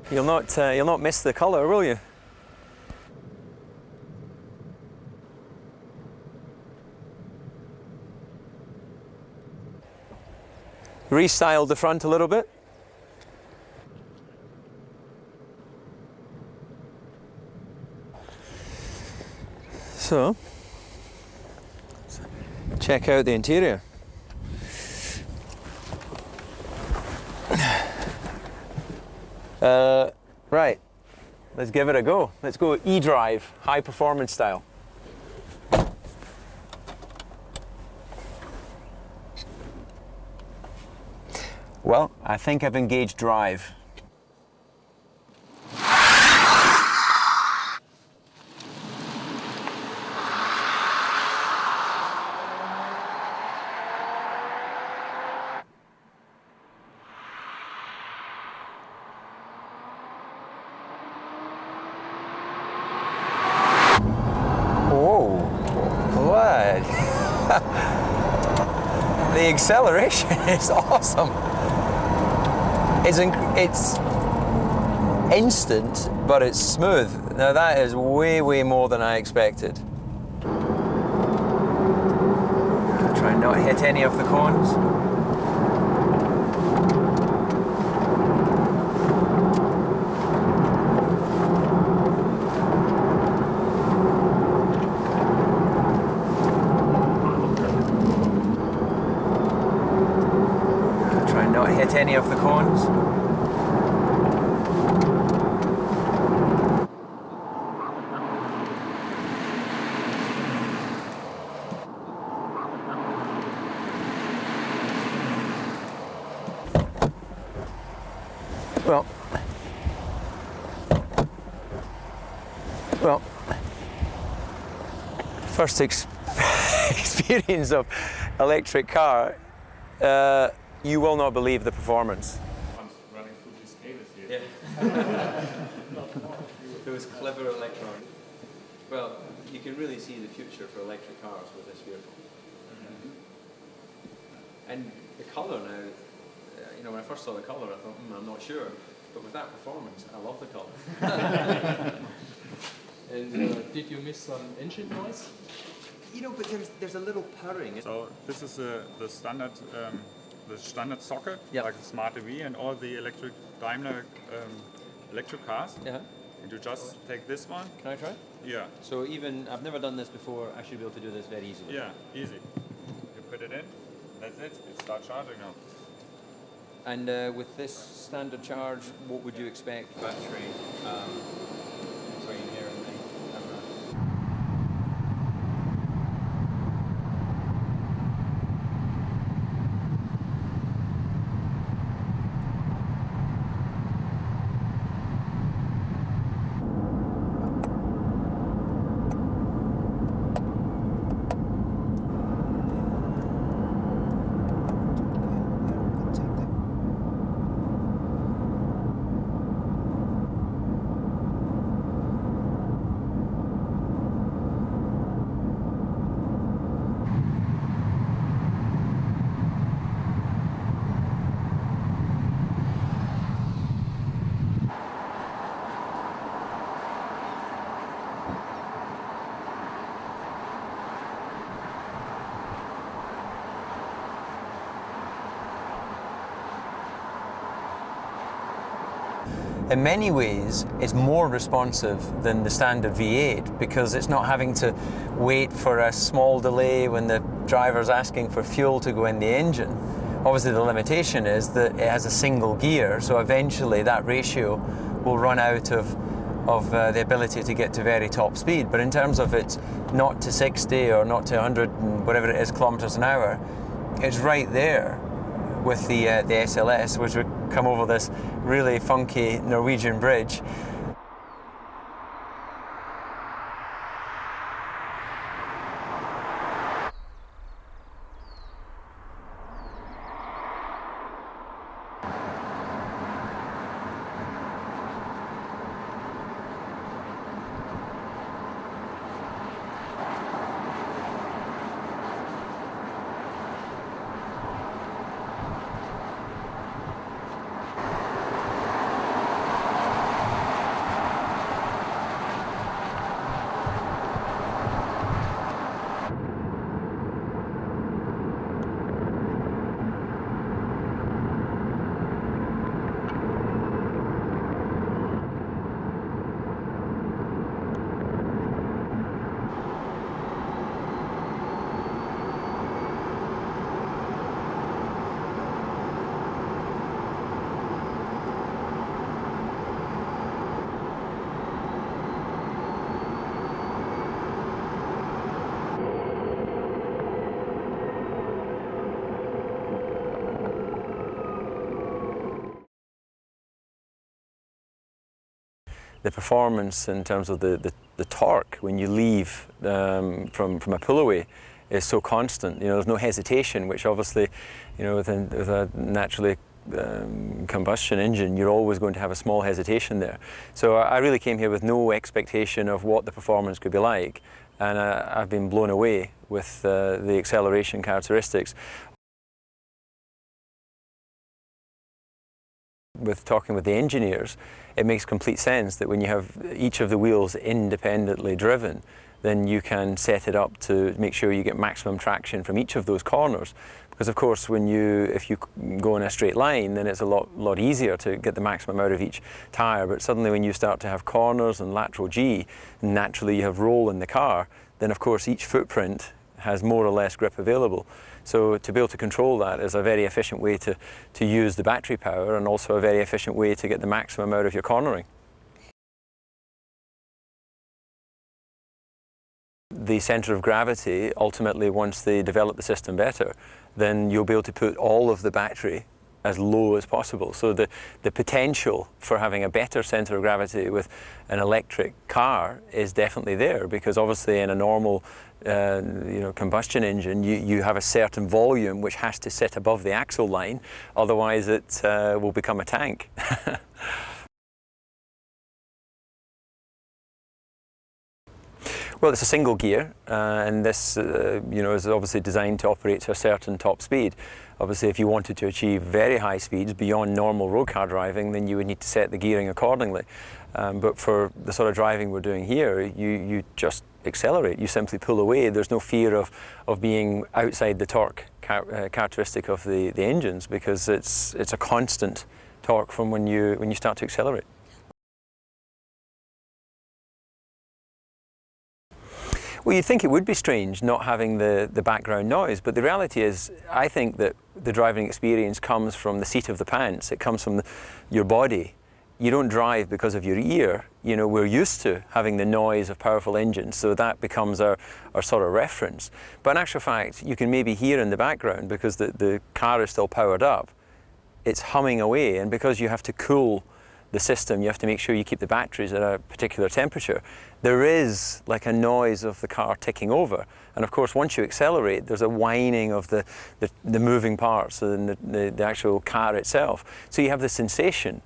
You'll not miss the colour, will you? Restyled the front a little bit. So, check out the interior. Right, let's give it a go. Let's go e-drive, high performance style. Well, I think I've engaged drive. The acceleration is awesome. It's instant, but it's smooth. Now that is way, way more than I expected. Try and not hit any of the cones. Hit any of the cones. Well, first experience of electric car. You will not believe the performance. I'm running through these cables here. Yeah. Those clever electronics. Well, you can really see the future for electric cars with this vehicle. And the colour now, you know, when I first saw the colour, I thought, I'm not sure. But with that performance, I love the colour. And did you miss some engine noise? You know, but there's a little purring. So this is the standard socket, yep, like a smart EV and all the electric Daimler electric cars. Yeah. And you just take this one. Can I try? Yeah. So even, I've never done this before, I should be able to do this very easily. Yeah, easy. You put it in, that's it, it starts charging now. And with this standard charge, what would you expect battery between here and the camera? In many ways, it's more responsive than the standard V8 because it's not having to wait for a small delay when the driver's asking for fuel to go in the engine. Obviously, the limitation is that it has a single gear, so eventually that ratio will run out of the ability to get to very top speed. But in terms of its 0 to 60 or 0 to 100 and whatever it is kilometers an hour, it's right there with the SLS, which would come over this really funky Norwegian bridge. the performance in terms of the torque when you leave from a pull-away is so constant. You know, there's no hesitation, which obviously, you know, with a naturally combustion engine, you're always going to have a small hesitation there. So I really came here with no expectation of what the performance could be like, and I've been blown away with the acceleration characteristics. With talking with the engineers, it makes complete sense that when you have each of the wheels independently driven, then you can set it up to make sure you get maximum traction from each of those corners. Because of course, if you go in a straight line, then it's a lot easier to get the maximum out of each tyre. But suddenly when you start to have corners and lateral G, and naturally you have roll in the car, then of course each footprint has more or less grip available. So to be able to control that is a very efficient way to use the battery power, and also a very efficient way to get the maximum out of your cornering. The centre of gravity, ultimately, once they develop the system better, then you'll be able to put all of the battery as low as possible. So the potential for having a better centre of gravity with an electric car is definitely there, because obviously in a normal combustion engine, you have a certain volume which has to sit above the axle line, otherwise it will become a tank. Well, it's a single gear, and this is obviously designed to operate to a certain top speed. Obviously, if you wanted to achieve very high speeds beyond normal road car driving, then you would need to set the gearing accordingly. But for the sort of driving we're doing here, you just accelerate. You simply pull away. There's no fear of being outside the torque characteristic of the engines, because it's a constant torque from when you start to accelerate. Well, you'd think it would be strange not having the background noise, but the reality is, I think that the driving experience comes from the seat of the pants. It comes from your body. You don't drive because of your ear. You know, we're used to having the noise of powerful engines, so that becomes our sort of reference. But in actual fact, you can maybe hear in the background, because the car is still powered up, it's humming away, and because you have to cool the system, you have to make sure you keep the batteries at a particular temperature. There is like a noise of the car ticking over, and of course once you accelerate, there's a whining of the moving parts and the actual car itself. So you have the sensation